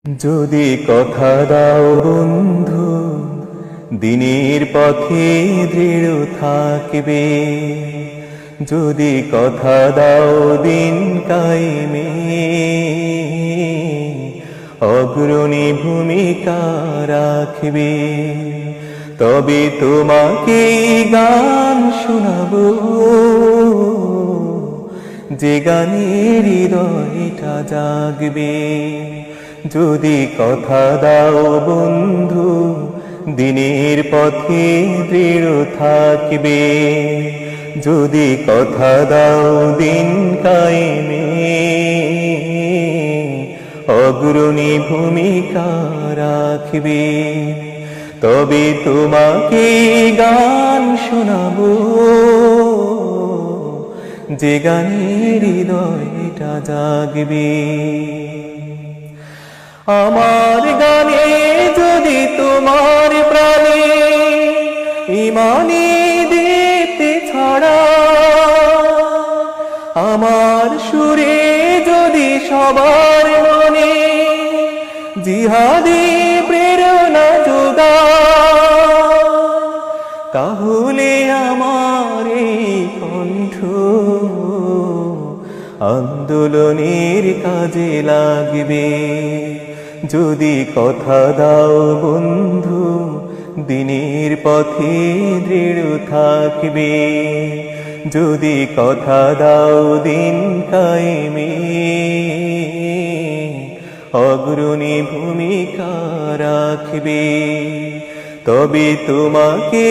যদি কথা দাও বন্ধু, দিনের পথে দৃঢ় থাকবে। যদি কথা দাও দিন কায়েমে, অগ্রণী ভূমিকা রাখবে। তবে তোমাকে গান শোনাবো, যে গানের হৃদয়টা জাগবে। যদি কথা দাও বন্ধু, দিনের পথে দৃঢ় থাকবে। যদি কথা দাও দিন কায়েমে, অগ্রণী ভূমিকা রাখবে। তবে তোমাকে গান শোনাবো, যে গানের হৃদয়টা জাগবে। আমার গানে যদি তোমার প্রাণে ইমানি দীপ্তি ছড়া, আমার সুরে যদি সবার মনে জিহাদি প্রেরণা যোগা, তাহলে আমার এই কণ্ঠ আন্দোলনের কাজে লাগবে। যদি কথা দাও বন্ধু, দিনের পথে দৃঢ় থাকবে। যদি কথা দাও দিন কায়েমে, অগ্রণী ভূমিকা রাখবে। তবে তোমাকে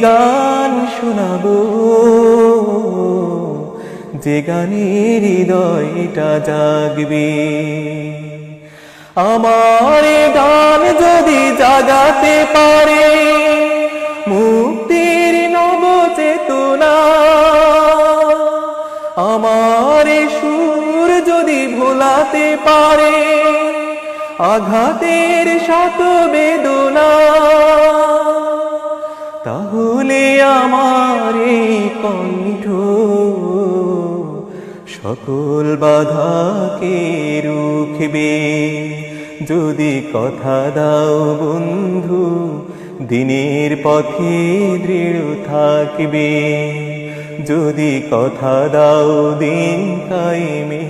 গান শোনাবো, যে গানের হৃদয়টা জাগবে। আমার গান যদি জাগাতে পারে মুক্তির নব চেতনা, আমার সুর যদি ভোলাতে পারে আঘাতের শত বেদনা, তাহলে আমার এই কণ্ঠ সকল বাধাকে রুখবে। যদি কথা দাও বন্ধু, দিনের পথে দৃঢ় থাকবে। যদি কথা দাও দিন কায়েমে,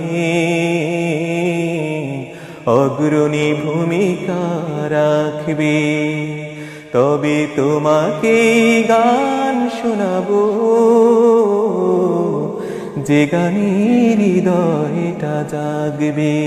অগ্রণী ভূমিকা রাখবে। তবে তোমাকে গান শোনাবো, যে গানের হৃদয়টা জাগবে।